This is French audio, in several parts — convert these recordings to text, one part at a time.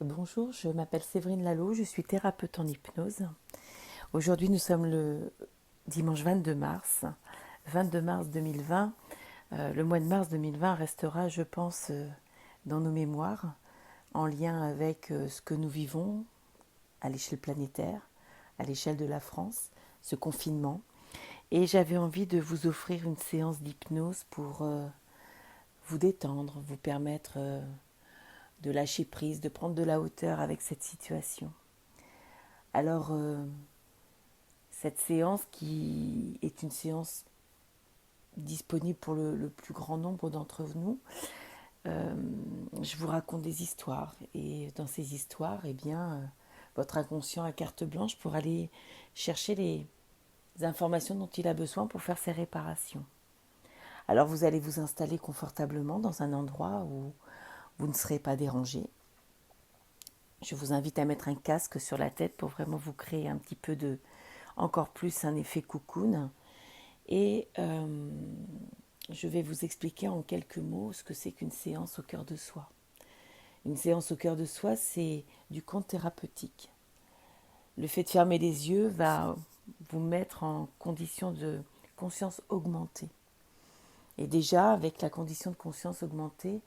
Bonjour, je m'appelle Séverine Lalo, je suis thérapeute en hypnose. Aujourd'hui, nous sommes le dimanche 22 mars. 22 mars 2020. Le mois de mars 2020 restera, je pense, dans nos mémoires, en lien avec ce que nous vivons à l'échelle planétaire, à l'échelle de la France, ce confinement. Et j'avais envie de vous offrir une séance d'hypnose pour vous détendre, vous permettre de lâcher prise, de prendre de la hauteur avec cette situation. Alors, cette séance qui est une séance disponible pour le plus grand nombre d'entre nous, je vous raconte des histoires. Et dans ces histoires, eh bien, votre inconscient a carte blanche pour aller chercher les informations dont il a besoin pour faire ses réparations. Alors, vous allez vous installer confortablement dans un endroit où vous ne serez pas dérangé. Je vous invite à mettre un casque sur la tête pour vraiment vous créer un petit peu de, encore plus un effet cocoon. Et je vais vous expliquer en quelques mots ce que c'est qu'une séance au cœur de soi. Une séance au cœur de soi, c'est du conte thérapeutique. Le fait de fermer les yeux va vous mettre en condition de conscience augmentée. Et déjà, avec la condition de conscience augmentée,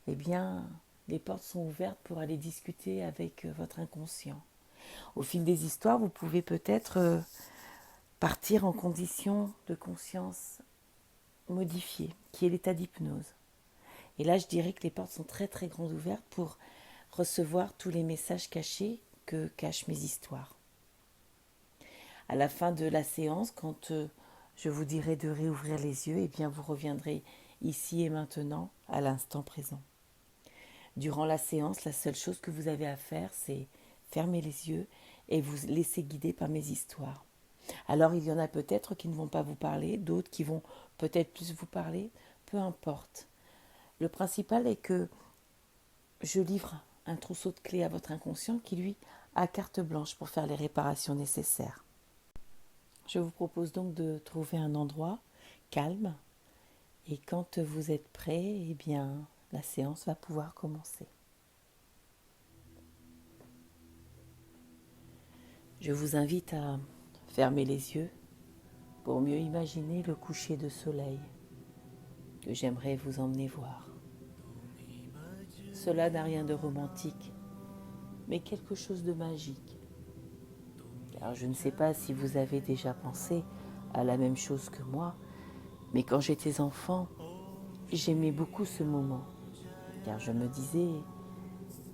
eh bien, les portes sont ouvertes pour aller discuter avec votre inconscient. Au fil des histoires, vous pouvez peut-être partir en condition de conscience modifiée, qui est l'état d'hypnose. Et là, je dirais que les portes sont très très grandes ouvertes pour recevoir tous les messages cachés que cachent mes histoires. À la fin de la séance, quand je vous dirai de réouvrir les yeux, eh bien vous reviendrez ici et maintenant, à l'instant présent. Durant la séance, la seule chose que vous avez à faire, c'est fermer les yeux et vous laisser guider par mes histoires. Alors il y en a peut-être qui ne vont pas vous parler, d'autres qui vont peut-être plus vous parler, peu importe. Le principal est que je livre un trousseau de clés à votre inconscient qui, lui, a carte blanche pour faire les réparations nécessaires. Je vous propose donc de trouver un endroit calme et quand vous êtes prêt, eh bien, la séance va pouvoir commencer. Je vous invite à fermer les yeux pour mieux imaginer le coucher de soleil que j'aimerais vous emmener voir. Cela n'a rien de romantique, mais quelque chose de magique. Car je ne sais pas si vous avez déjà pensé à la même chose que moi, mais quand j'étais enfant, j'aimais beaucoup ce moment. Car je me disais,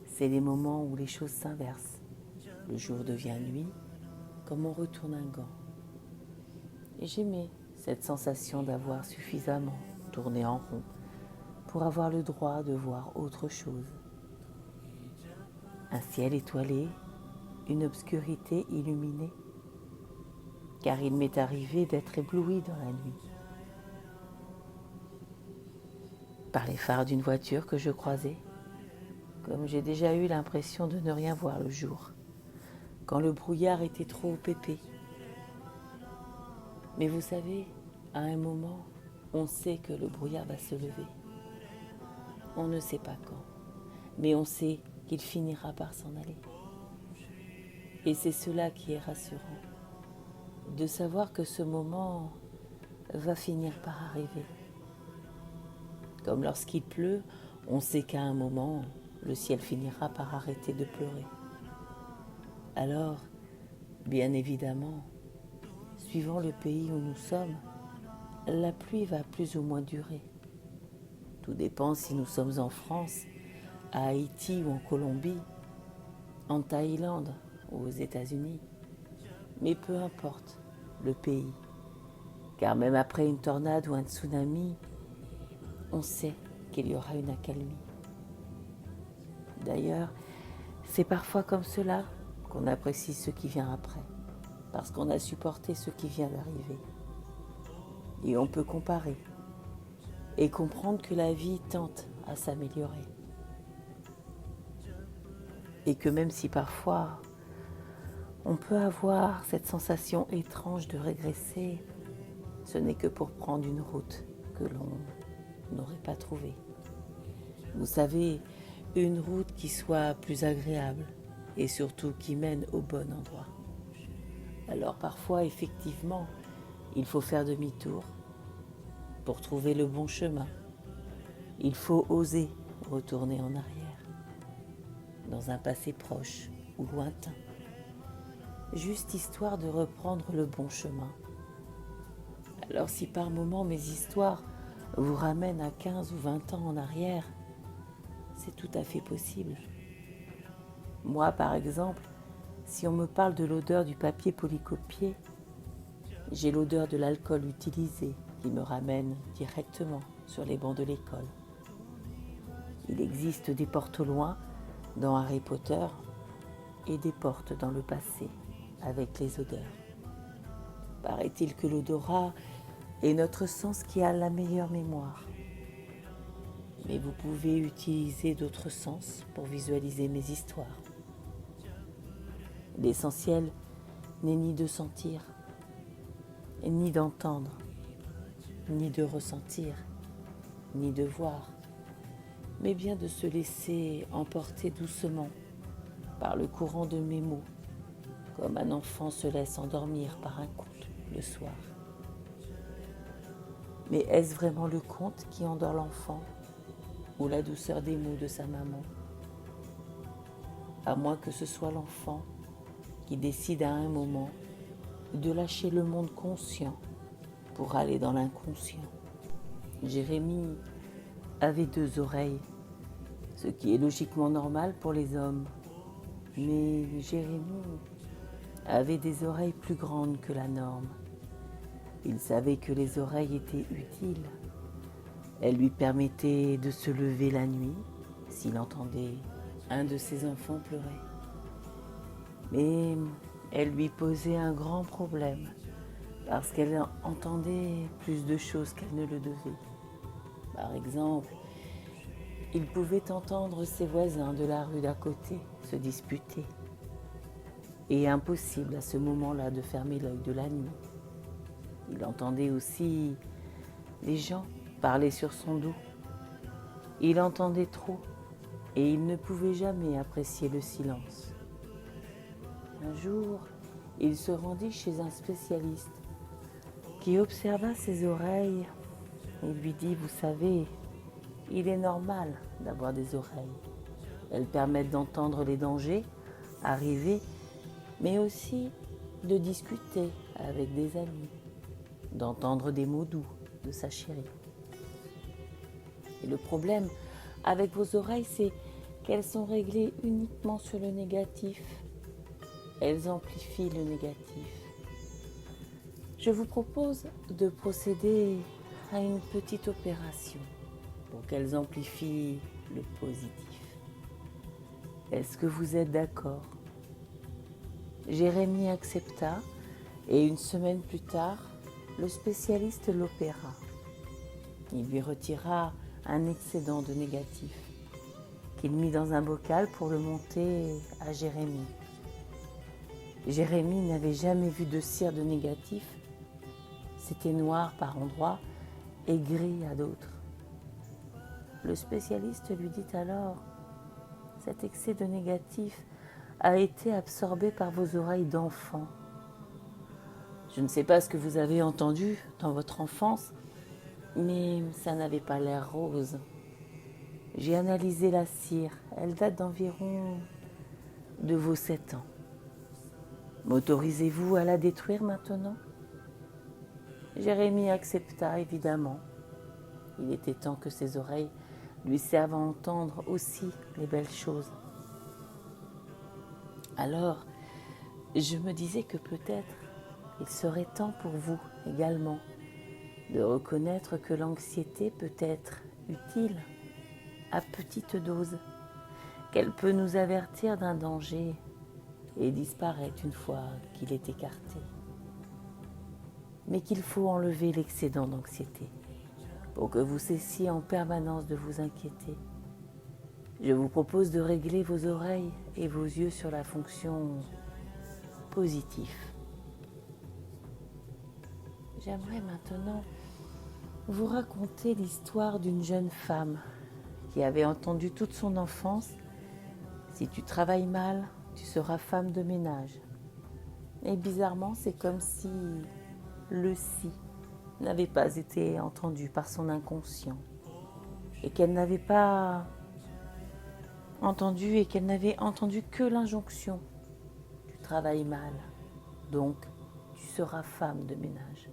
c'est les moments où les choses s'inversent. Le jour devient nuit, comme on retourne un gant. Et j'aimais cette sensation d'avoir suffisamment tourné en rond pour avoir le droit de voir autre chose. Un ciel étoilé, une obscurité illuminée, car il m'est arrivé d'être ébloui dans la nuit par les phares d'une voiture que je croisais, comme j'ai déjà eu l'impression de ne rien voir le jour, quand le brouillard était trop épais. Mais vous savez, à un moment, on sait que le brouillard va se lever. On ne sait pas quand, mais on sait qu'il finira par s'en aller. Et c'est cela qui est rassurant, de savoir que ce moment va finir par arriver. Comme lorsqu'il pleut, on sait qu'à un moment, le ciel finira par arrêter de pleurer. Alors, bien évidemment, suivant le pays où nous sommes, la pluie va plus ou moins durer. Tout dépend si nous sommes en France, à Haïti ou en Colombie, en Thaïlande ou aux États-Unis. Mais peu importe le pays, car même après une tornade ou un tsunami, on sait qu'il y aura une accalmie. D'ailleurs, c'est parfois comme cela qu'on apprécie ce qui vient après, parce qu'on a supporté ce qui vient d'arriver. Et on peut comparer et comprendre que la vie tente à s'améliorer. Et que même si parfois on peut avoir cette sensation étrange de régresser, ce n'est que pour prendre une route que l'on n'aurait pas trouvée. Vous savez, une route qui soit plus agréable et surtout qui mène au bon endroit. Alors parfois, effectivement, il faut faire demi-tour pour trouver le bon chemin. Il faut oser retourner en arrière, dans un passé proche ou lointain, juste histoire de reprendre le bon chemin. Alors si par moments mes histoires vous ramènent à 15 ou 20 ans en arrière, c'est tout à fait possible. Moi, par exemple, si on me parle de l'odeur du papier polycopié, j'ai l'odeur de l'alcool utilisé qui me ramène directement sur les bancs de l'école. Il existe des portes au loin dans Harry Potter et des portes dans le passé avec les odeurs. Paraît-il que l'odorat est notre sens qui a la meilleure mémoire. Mais vous pouvez utiliser d'autres sens pour visualiser mes histoires. L'essentiel n'est ni de sentir, ni d'entendre, ni de ressentir, ni de voir, mais bien de se laisser emporter doucement par le courant de mes mots, comme un enfant se laisse endormir par un conte le soir. Mais est-ce vraiment le conte qui endort l'enfant ou la douceur des mots de sa maman? À moins que ce soit l'enfant qui décide à un moment de lâcher le monde conscient pour aller dans l'inconscient. Jérémie avait 2 oreilles, ce qui est logiquement normal pour les hommes. Mais Jérémie avait des oreilles plus grandes que la norme. Il savait que les oreilles étaient utiles. Elles lui permettaient de se lever la nuit s'il entendait un de ses enfants pleurer. Mais elles lui posaient un grand problème parce qu'elle entendait plus de choses qu'elle ne le devait. Par exemple, il pouvait entendre ses voisins de la rue d'à côté se disputer. Et impossible à ce moment-là de fermer l'œil de la nuit. Il entendait aussi les gens parler sur son dos. Il entendait trop et il ne pouvait jamais apprécier le silence. Un jour, il se rendit chez un spécialiste qui observa ses oreilles et lui dit « Vous savez, il est normal d'avoir des oreilles. Elles permettent d'entendre les dangers arriver, mais aussi de discuter avec des amis, d'entendre des mots doux de sa chérie. Et le problème avec vos oreilles, c'est qu'elles sont réglées uniquement sur le négatif. Elles amplifient le négatif. Je vous propose de procéder à une petite opération pour qu'elles amplifient le positif. Est-ce que vous êtes d'accord ? Jérémie accepta et 1 semaine plus tard, le spécialiste l'opéra. Il lui retira un excédent de négatif qu'il mit dans un bocal pour le monter à Jérémie. Jérémie n'avait jamais vu de cire de négatif. C'était noir par endroits et gris à d'autres. Le spécialiste lui dit alors « Cet excès de négatif a été absorbé par vos oreilles d'enfant. Je ne sais pas ce que vous avez entendu dans votre enfance, mais ça n'avait pas l'air rose. J'ai analysé la cire, elle date d'environ de vos 7 ans. M'autorisez-vous à la détruire maintenant ?» Jérémie accepta évidemment. Il était temps que ses oreilles lui servent à entendre aussi les belles choses. Alors, je me disais que peut-être il serait temps pour vous également de reconnaître que l'anxiété peut être utile à petite dose, qu'elle peut nous avertir d'un danger et disparaître une fois qu'il est écarté. Mais qu'il faut enlever l'excédent d'anxiété pour que vous cessiez en permanence de vous inquiéter. Je vous propose de régler vos oreilles et vos yeux sur la fonction positive. J'aimerais maintenant vous raconter l'histoire d'une jeune femme qui avait entendu toute son enfance: si tu travailles mal, tu seras femme de ménage. Et bizarrement, c'est comme si le si n'avait pas été entendu par son inconscient, et qu'elle n'avait pas entendu, et qu'elle n'avait entendu que l'injonction: tu travailles mal, donc tu seras femme de ménage.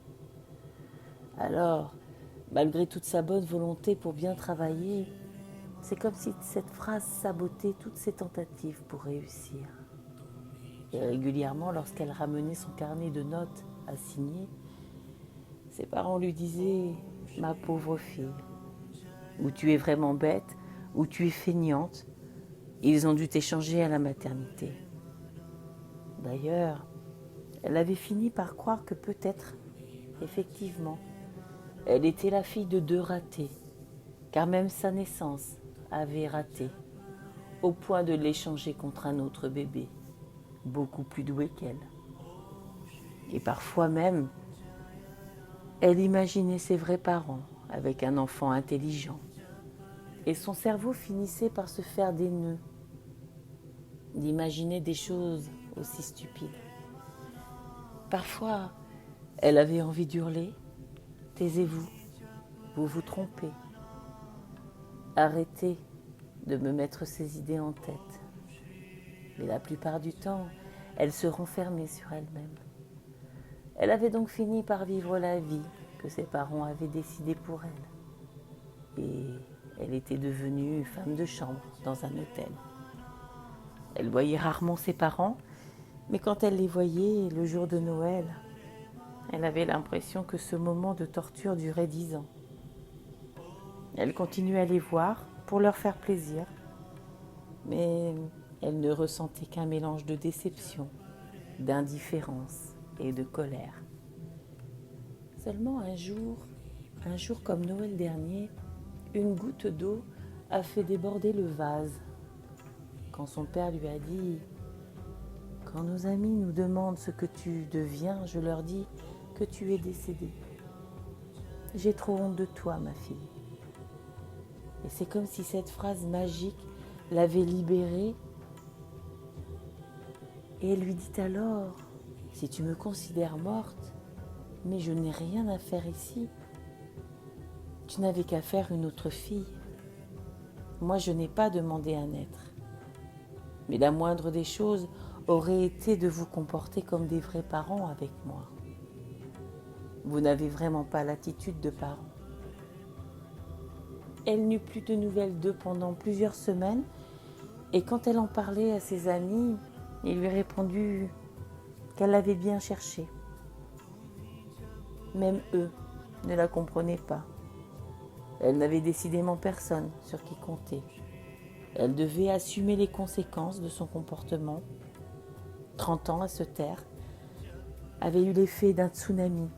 Alors, malgré toute sa bonne volonté pour bien travailler, c'est comme si cette phrase sabotait toutes ses tentatives pour réussir. Et régulièrement, lorsqu'elle ramenait son carnet de notes à signer, ses parents lui disaient: ma pauvre fille, ou tu es vraiment bête, ou tu es feignante. Ils ont dû t'échanger à la maternité. D'ailleurs, elle avait fini par croire que peut-être, effectivement, elle était la fille de 2 ratés, car même sa naissance avait raté, au point de l'échanger contre un autre bébé, beaucoup plus doué qu'elle. Et parfois même, elle imaginait ses vrais parents avec un enfant intelligent, et son cerveau finissait par se faire des nœuds d'imaginer des choses aussi stupides. Parfois, elle avait envie d'hurler: taisez-vous, vous vous trompez. Arrêtez de me mettre ces idées en tête. Mais la plupart du temps, elle se renfermait sur elle-même. Elle avait donc fini par vivre la vie que ses parents avaient décidée pour elle. Et elle était devenue femme de chambre dans un hôtel. Elle voyait rarement ses parents, mais quand elle les voyait le jour de Noël, elle avait l'impression que ce moment de torture durait 10 ans. Elle continuait à les voir pour leur faire plaisir, mais elle ne ressentait qu'un mélange de déception, d'indifférence et de colère. Seulement un jour comme Noël dernier, une goutte d'eau a fait déborder le vase. Quand son père lui a dit: quand nos amis nous demandent ce que tu deviens, je leur dis que tu es décédée. J'ai trop honte de toi, ma fille. Et c'est comme si cette phrase magique l'avait libérée. Et elle lui dit alors: si tu me considères morte, mais je n'ai rien à faire ici. Tu n'avais qu'à faire une autre fille. Moi, je n'ai pas demandé à naître. Mais la moindre des choses aurait été de vous comporter comme des vrais parents avec moi. Vous n'avez vraiment pas l'attitude de parents. Elle n'eut plus de nouvelles d'eux pendant plusieurs semaines, et quand elle en parlait à ses amis, ils lui répondirent qu'elle l'avait bien cherché. Même eux ne la comprenaient pas. Elle n'avait décidément personne sur qui compter. Elle devait assumer les conséquences de son comportement. 30 ans à se taire avait eu l'effet d'un tsunami,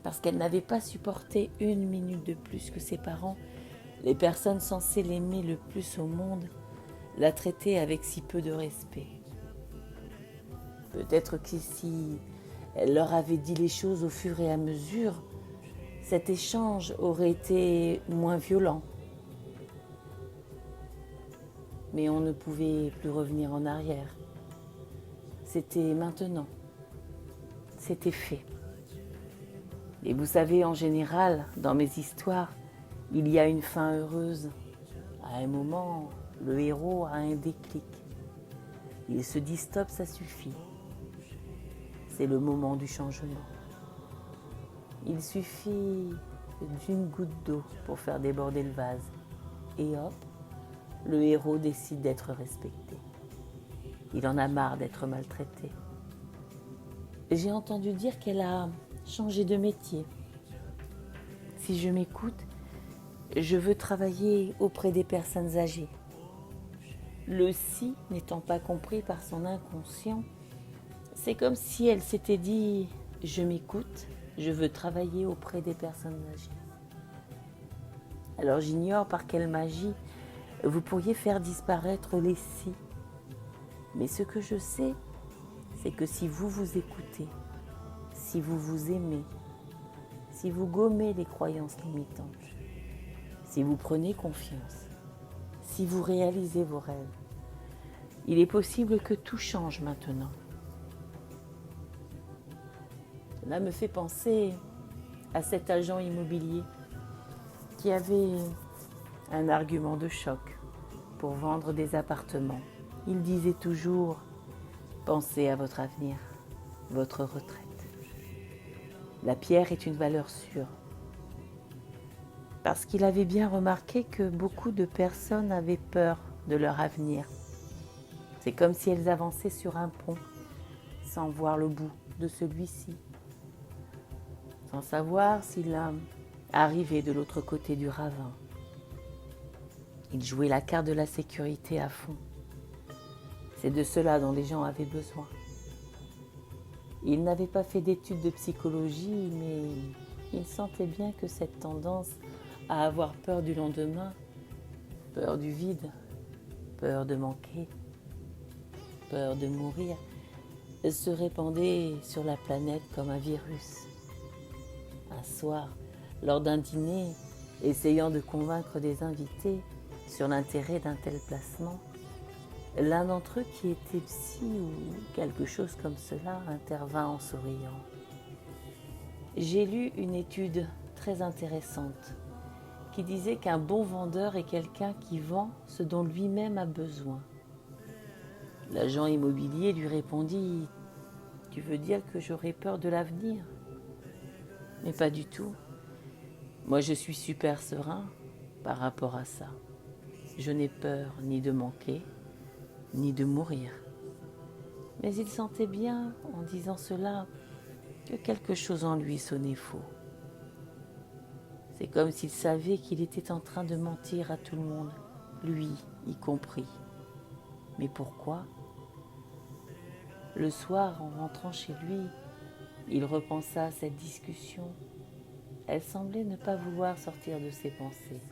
parce qu'elle n'avait pas supporté une minute de plus que ses parents, les personnes censées l'aimer le plus au monde, la traitaient avec si peu de respect. Peut-être que si elle leur avait dit les choses au fur et à mesure, cet échange aurait été moins violent. Mais on ne pouvait plus revenir en arrière. C'était maintenant. C'était fait. Et vous savez, en général, dans mes histoires, il y a une fin heureuse. À un moment, le héros a un déclic. Il se dit stop, ça suffit. C'est le moment du changement. Il suffit d'une goutte d'eau pour faire déborder le vase. Et hop, le héros décide d'être respecté. Il en a marre d'être maltraité. J'ai entendu dire qu'elle a changé de métier. Si je m'écoute, je veux travailler auprès des personnes âgées. Le si n'étant pas compris par son inconscient, c'est comme si elle s'était dit: je m'écoute, je veux travailler auprès des personnes âgées. Alors j'ignore par quelle magie vous pourriez faire disparaître les si. Mais ce que je sais, c'est que si vous vous écoutez, si vous vous aimez, si vous gommez les croyances limitantes, si vous prenez confiance, si vous réalisez vos rêves, il est possible que tout change maintenant. Cela me fait penser à cet agent immobilier qui avait un argument de choc pour vendre des appartements. Il disait toujours « Pensez à votre avenir, votre retraite ». La pierre est une valeur sûre. Parce qu'il avait bien remarqué que beaucoup de personnes avaient peur de leur avenir. C'est comme si elles avançaient sur un pont sans voir le bout de celui-ci, sans savoir s'il arrivait de l'autre côté du ravin. Il jouait la carte de la sécurité à fond. C'est de cela dont les gens avaient besoin. Il n'avait pas fait d'études de psychologie, mais il sentait bien que cette tendance à avoir peur du lendemain, peur du vide, peur de manquer, peur de mourir, se répandait sur la planète comme un virus. Un soir, lors d'un dîner, essayant de convaincre des invités sur l'intérêt d'un tel placement, l'un d'entre eux qui était psy ou quelque chose comme cela intervint en souriant. J'ai lu une étude très intéressante qui disait qu'un bon vendeur est quelqu'un qui vend ce dont lui-même a besoin. L'agent immobilier lui répondit « Tu veux dire que j'aurais peur de l'avenir ?» Mais pas du tout. Moi, je suis super serein par rapport à ça. Je n'ai peur ni de manquer, ni de mourir. Mais il sentait bien, en disant cela, que quelque chose en lui sonnait faux. C'est comme s'il savait qu'il était en train de mentir à tout le monde, lui y compris. Mais pourquoi ? Le soir, en rentrant chez lui, il repensa à cette discussion. Elle semblait ne pas vouloir sortir de ses pensées.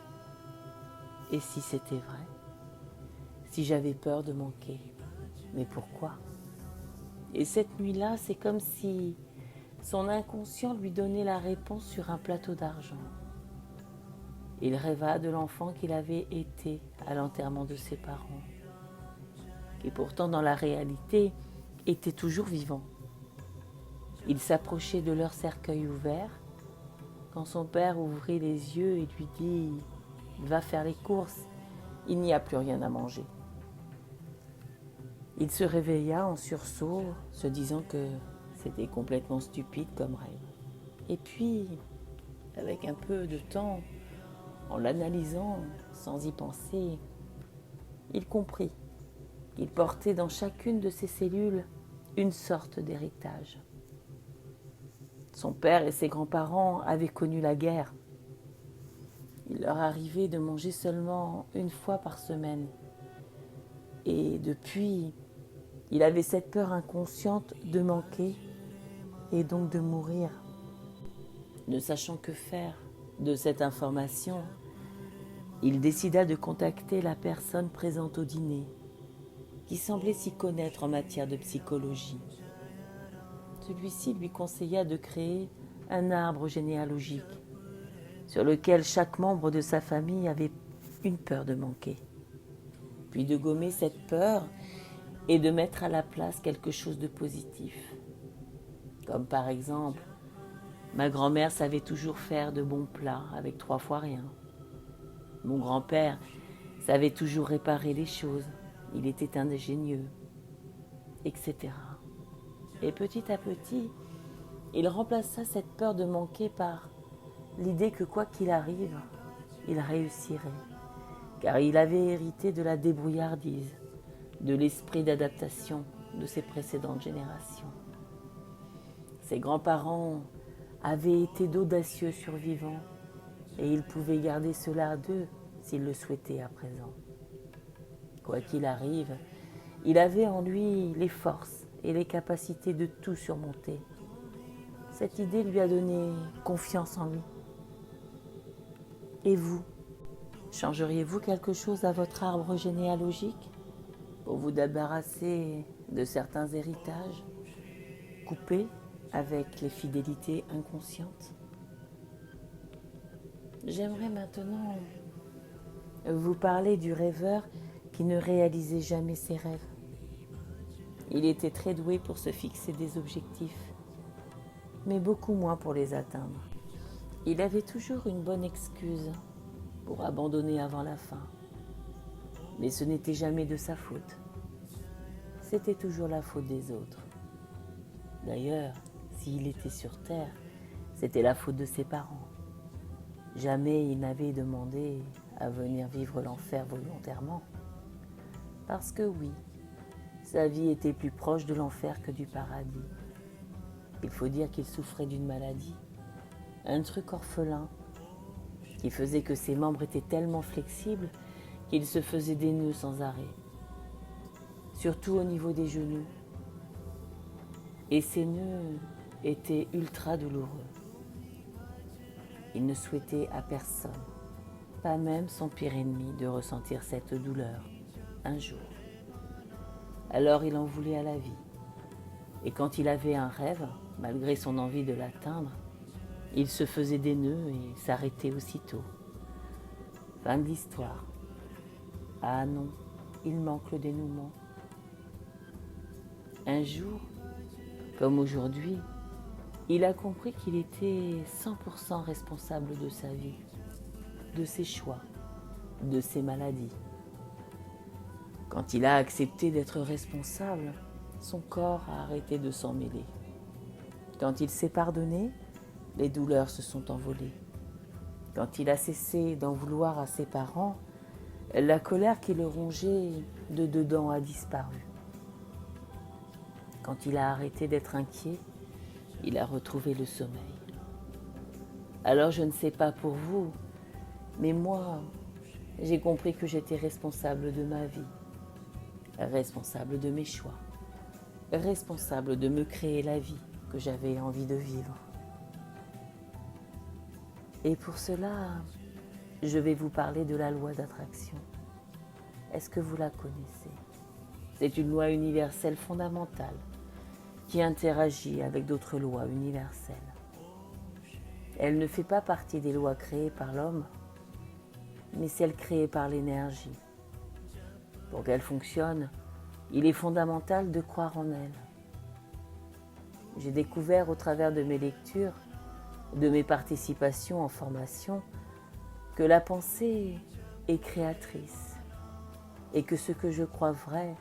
Et si c'était vrai ? Si j'avais peur de manquer ? Mais pourquoi ? Et cette nuit-là, c'est comme si son inconscient lui donnait la réponse sur un plateau d'argent. Il rêva de l'enfant qu'il avait été à l'enterrement de ses parents, qui pourtant dans la réalité était toujours vivant. Il s'approchait de leur cercueil ouvert quand son père ouvrit les yeux et lui dit « Va faire les courses, il n'y a plus rien à manger ». Il se réveilla en sursaut, se disant que c'était complètement stupide comme rêve. Et puis, avec un peu de temps, en l'analysant sans y penser, il comprit qu'il portait dans chacune de ses cellules une sorte d'héritage. Son père et ses grands-parents avaient connu la guerre. Il leur arrivait de manger seulement une fois par semaine. Et depuis, il avait cette peur inconsciente de manquer et donc de mourir. Ne sachant que faire de cette information, il décida de contacter la personne présente au dîner, qui semblait s'y connaître en matière de psychologie. Celui-ci lui conseilla de créer un arbre généalogique sur lequel chaque membre de sa famille avait une peur de manquer, puis de gommer cette peur et de mettre à la place quelque chose de positif. Comme par exemple, ma grand-mère savait toujours faire de bons plats avec 3 fois rien. Mon grand-père savait toujours réparer les choses, il était ingénieux, etc. Et petit à petit, il remplaça cette peur de manquer par l'idée que quoi qu'il arrive, il réussirait, car il avait hérité de la débrouillardise, de l'esprit d'adaptation de ses précédentes générations. Ses grands-parents avaient été d'audacieux survivants et il pouvait garder cela d'eux s'il le souhaitait à présent. Quoi qu'il arrive, il avait en lui les forces et les capacités de tout surmonter. Cette idée lui a donné confiance en lui. Et vous, changeriez-vous quelque chose à votre arbre généalogique pour vous débarrasser de certains héritages, coupés avec les fidélités inconscientes ? J'aimerais maintenant vous parlez du rêveur qui ne réalisait jamais ses rêves. Il était très doué pour se fixer des objectifs, mais beaucoup moins pour les atteindre. Il avait toujours une bonne excuse pour abandonner avant la fin. Mais ce n'était jamais de sa faute. C'était toujours la faute des autres. D'ailleurs, s'il était sur Terre, c'était la faute de ses parents. Jamais il n'avait demandé à venir vivre l'enfer volontairement. Parce que oui, sa vie était plus proche de l'enfer que du paradis. Il faut dire qu'il souffrait d'une maladie, un truc orphelin, qui faisait que ses membres étaient tellement flexibles qu'il se faisait des nœuds sans arrêt, surtout au niveau des genoux. Et ces nœuds étaient ultra douloureux. Il ne souhaitait à personne, pas même son pire ennemi, de ressentir cette douleur un jour. Alors il en voulait à la vie. Et quand il avait un rêve, malgré son envie de l'atteindre, il se faisait des nœuds et s'arrêtait aussitôt. Fin de l'histoire. Ah non, il manque le dénouement. Un jour, comme aujourd'hui, il a compris qu'il était 100% responsable de sa vie, de ses choix, de ses maladies. Quand il a accepté d'être responsable, son corps a arrêté de s'en mêler. Quand il s'est pardonné, les douleurs se sont envolées. Quand il a cessé d'en vouloir à ses parents, la colère qui le rongeait de dedans a disparu. Quand il a arrêté d'être inquiet, il a retrouvé le sommeil. Alors je ne sais pas pour vous, mais moi, j'ai compris que j'étais responsable de ma vie, responsable de mes choix, responsable de me créer la vie que j'avais envie de vivre. Et pour cela, je vais vous parler de la loi d'attraction. Est-ce que vous la connaissez? C'est une loi universelle fondamentale qui interagit avec d'autres lois universelles. Elle ne fait pas partie des lois créées par l'homme, mais celles créées par l'énergie. Pour qu'elle fonctionne, il est fondamental de croire en elle. J'ai découvert au travers de mes lectures, de mes participations en formation, que la pensée est créatrice et que ce que je crois vrai,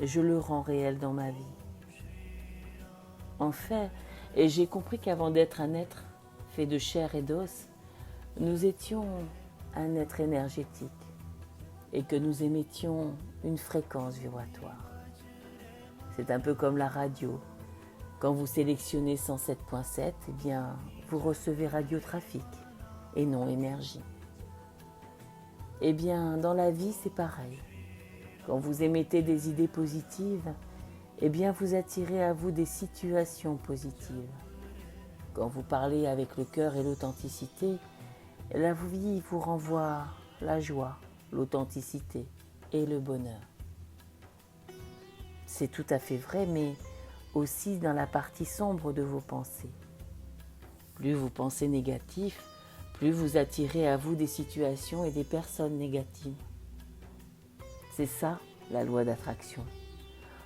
je le rends réel dans ma vie. En fait, j'ai compris qu'avant d'être un être fait de chair et d'os, nous étions un être énergétique et que nous émettions une fréquence vibratoire. C'est un peu comme la radio. Quand vous sélectionnez 107.7, eh bien, vous recevez radiotrafic et non énergie. Eh bien, dans la vie, c'est pareil. Quand vous émettez des idées positives, eh bien, vous attirez à vous des situations positives. Quand vous parlez avec le cœur et l'authenticité, la vie vous renvoie la joie, l'authenticité et le bonheur. C'est tout à fait vrai, mais aussi dans la partie sombre de vos pensées. Plus vous pensez négatif, plus vous attirez à vous des situations et des personnes négatives. C'est ça, la loi d'attraction.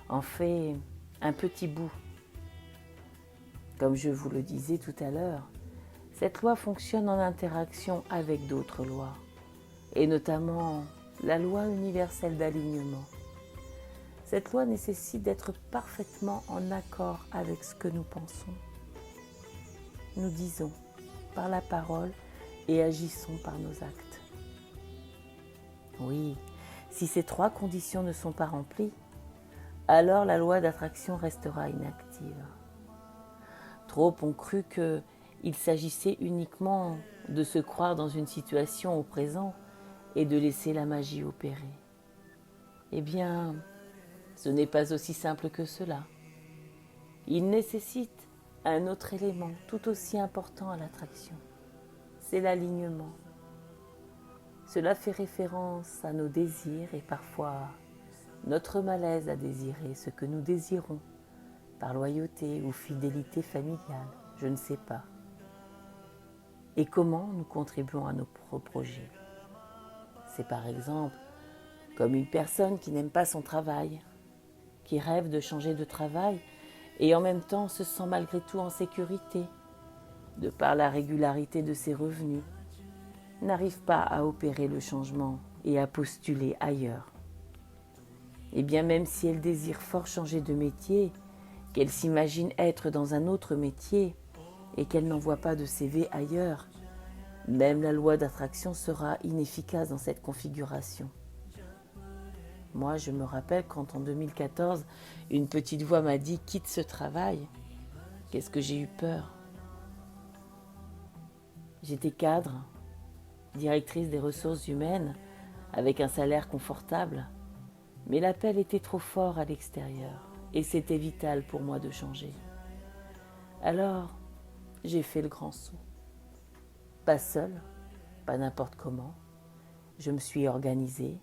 En fait, un petit bout. Comme je vous le disais tout à l'heure, cette loi fonctionne en interaction avec d'autres lois, et notamment la loi universelle d'alignement. Cette loi nécessite d'être parfaitement en accord avec ce que nous pensons. Nous disons par la parole et agissons par nos actes. Oui, si ces trois conditions ne sont pas remplies, alors la loi d'attraction restera inactive. Trop ont cru qu'il s'agissait uniquement de se croire dans une situation au présent et de laisser la magie opérer. Eh bien, ce n'est pas aussi simple que cela. Il nécessite un autre élément tout aussi important à l'attraction. C'est l'alignement. Cela fait référence à nos désirs et parfois notre malaise à désirer ce que nous désirons, par loyauté ou fidélité familiale, je ne sais pas. Et comment nous contribuons à nos projets. C'est par exemple comme une personne qui n'aime pas son travail, qui rêve de changer de travail et en même temps se sent malgré tout en sécurité, de par la régularité de ses revenus, n'arrive pas à opérer le changement et à postuler ailleurs. Et bien même si elle désire fort changer de métier, qu'elle s'imagine être dans un autre métier et qu'elle n'envoie pas de CV ailleurs, même la loi d'attraction sera inefficace dans cette configuration. Moi, je me rappelle quand en 2014, une petite voix m'a dit « quitte ce travail ». Qu'est-ce que j'ai eu peur. J'étais cadre, directrice des ressources humaines, avec un salaire confortable, mais l'appel était trop fort à l'extérieur et c'était vital pour moi de changer. Alors, j'ai fait le grand saut. Pas seule, pas n'importe comment. Je me suis organisée,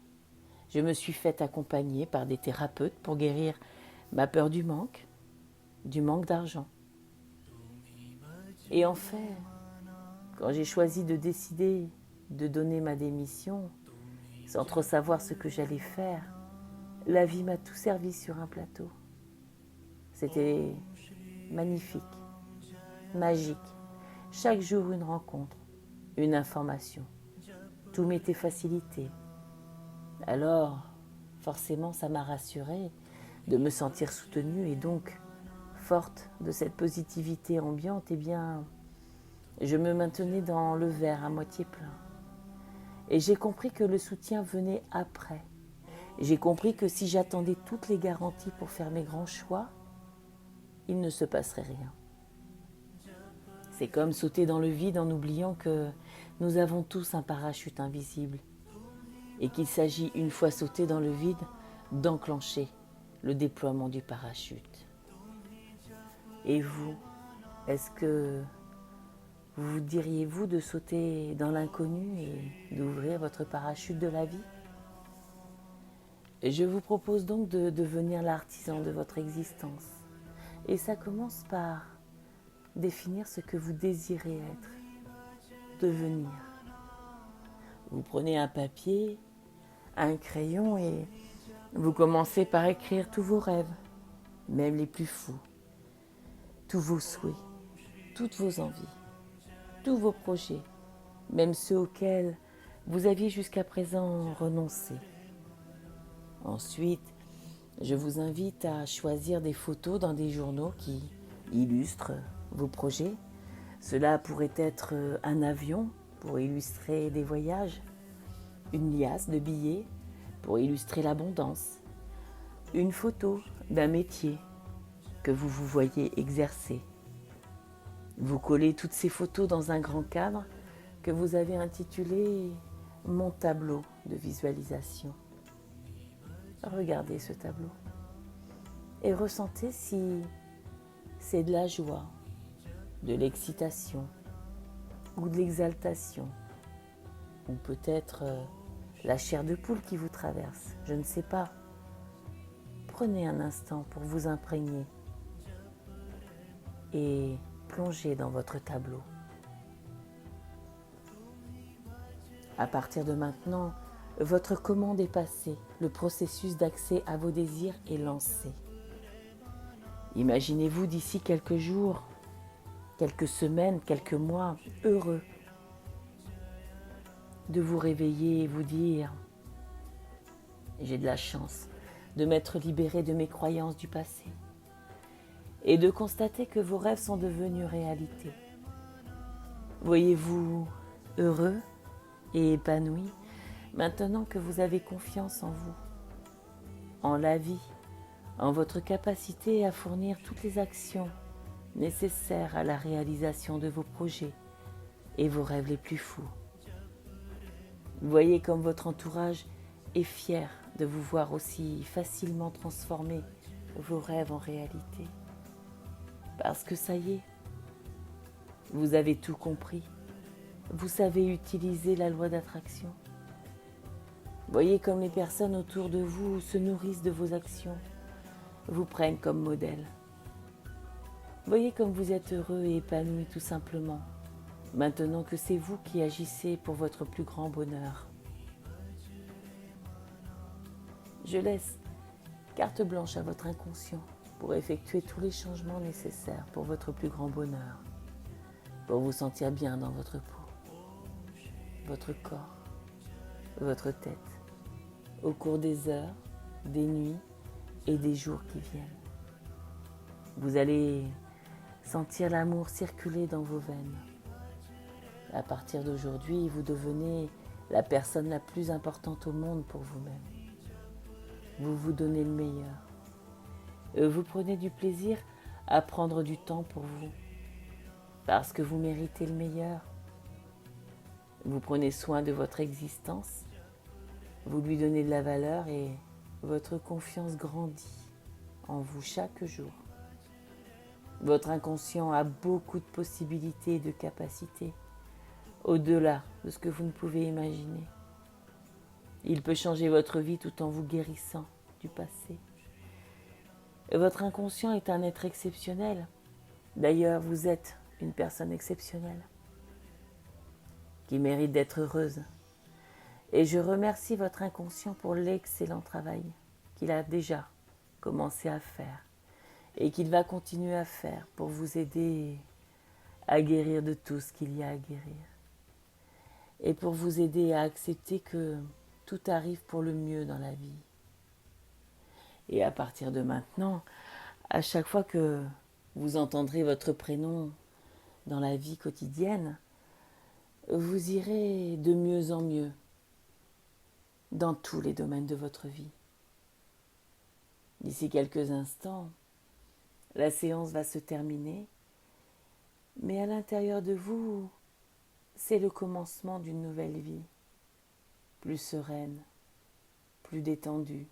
je me suis faite accompagner par des thérapeutes pour guérir ma peur du manque d'argent. Et en fait, quand j'ai choisi de décider de donner ma démission, sans trop savoir ce que j'allais faire, la vie m'a tout servi sur un plateau. C'était magnifique, magique. Chaque jour une rencontre, une information. Tout m'était facilité. Alors, forcément, ça m'a rassurée de me sentir soutenue et donc, forte de cette positivité ambiante, eh bien, je me maintenais dans le verre à moitié plein. Et j'ai compris que le soutien venait après. J'ai compris que si j'attendais toutes les garanties pour faire mes grands choix, il ne se passerait rien. C'est comme sauter dans le vide en oubliant que nous avons tous un parachute invisible et qu'il s'agit, une fois sauté dans le vide, d'enclencher le déploiement du parachute. Et vous, est-ce que vous diriez-vous de sauter dans l'inconnu et d'ouvrir votre parachute de la vie? Et je vous propose donc de devenir l'artisan de votre existence. Et ça commence par définir ce que vous désirez être, devenir. Vous prenez un papier, un crayon et vous commencez par écrire tous vos rêves, même les plus fous, tous vos souhaits, toutes vos envies, tous vos projets, même ceux auxquels vous aviez jusqu'à présent renoncé. Ensuite, je vous invite à choisir des photos dans des journaux qui illustrent vos projets. Cela pourrait être un avion pour illustrer des voyages, une liasse de billets pour illustrer l'abondance, une photo d'un métier que vous vous voyez exercer. Vous collez toutes ces photos dans un grand cadre que vous avez intitulé « Mon tableau de visualisation ». Regardez ce tableau et ressentez si c'est de la joie, de l'excitation ou de l'exaltation, ou peut-être la chair de poule qui vous traverse, je ne sais pas. Prenez un instant pour vous imprégner et plongez dans votre tableau. À partir de maintenant, votre commande est passée, le processus d'accès à vos désirs est lancé. Imaginez-vous d'ici quelques jours, quelques semaines, quelques mois, heureux de vous réveiller et vous dire « J'ai de la chance de m'être libéré de mes croyances du passé » et de constater que vos rêves sont devenus réalité. Voyez-vous heureux et épanoui maintenant que vous avez confiance en vous, en la vie, en votre capacité à fournir toutes les actions nécessaires à la réalisation de vos projets et vos rêves les plus fous. Voyez comme votre entourage est fier de vous voir aussi facilement transformer vos rêves en réalité. Parce que ça y est, vous avez tout compris. Vous savez utiliser la loi d'attraction. Voyez comme les personnes autour de vous se nourrissent de vos actions, vous prennent comme modèle. Voyez comme vous êtes heureux et épanoui tout simplement, maintenant que c'est vous qui agissez pour votre plus grand bonheur. Je laisse carte blanche à votre inconscient pour effectuer tous les changements nécessaires pour votre plus grand bonheur, pour vous sentir bien dans votre peau, votre corps, votre tête, au cours des heures, des nuits et des jours qui viennent. Vous allez sentir l'amour circuler dans vos veines. À partir d'aujourd'hui, vous devenez la personne la plus importante au monde pour vous-même. Vous vous donnez le meilleur. Vous prenez du plaisir à prendre du temps pour vous, parce que vous méritez le meilleur. Vous prenez soin de votre existence, vous lui donnez de la valeur et votre confiance grandit en vous chaque jour. Votre inconscient a beaucoup de possibilités et de capacités, au-delà de ce que vous ne pouvez imaginer. Il peut changer votre vie tout en vous guérissant du passé. Votre inconscient est un être exceptionnel. D'ailleurs, vous êtes une personne exceptionnelle qui mérite d'être heureuse. Et je remercie votre inconscient pour l'excellent travail qu'il a déjà commencé à faire et qu'il va continuer à faire pour vous aider à guérir de tout ce qu'il y a à guérir. Et pour vous aider à accepter que tout arrive pour le mieux dans la vie. Et à partir de maintenant, à chaque fois que vous entendrez votre prénom dans la vie quotidienne, vous irez de mieux en mieux dans tous les domaines de votre vie. D'ici quelques instants, la séance va se terminer, mais à l'intérieur de vous, c'est le commencement d'une nouvelle vie, plus sereine, plus détendue,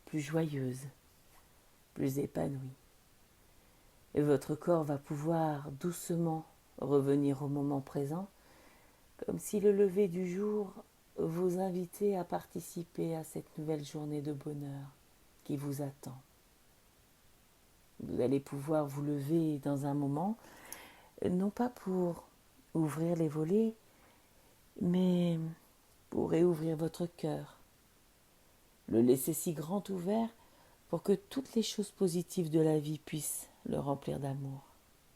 plus joyeuse, plus épanouie. Et votre corps va pouvoir doucement revenir au moment présent, comme si le lever du jour vous invitait à participer à cette nouvelle journée de bonheur qui vous attend. Vous allez pouvoir vous lever dans un moment, non pas pour ouvrir les volets, mais pour réouvrir votre cœur, le laisser si grand ouvert pour que toutes les choses positives de la vie puissent le remplir d'amour,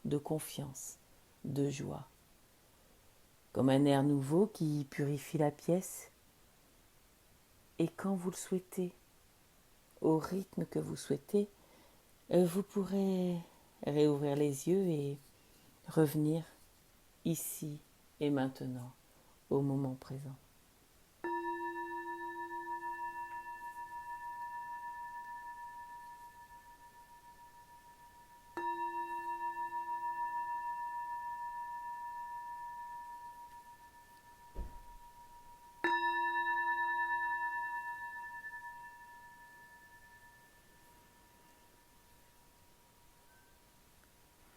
de confiance, de joie. Comme un air nouveau qui purifie la pièce. Et quand vous le souhaitez, au rythme que vous souhaitez, vous pourrez réouvrir les yeux et revenir ici et maintenant, au moment présent.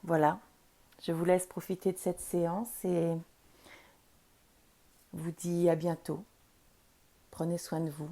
Voilà, je vous laisse profiter de cette séance et vous dis à bientôt. Prenez soin de vous.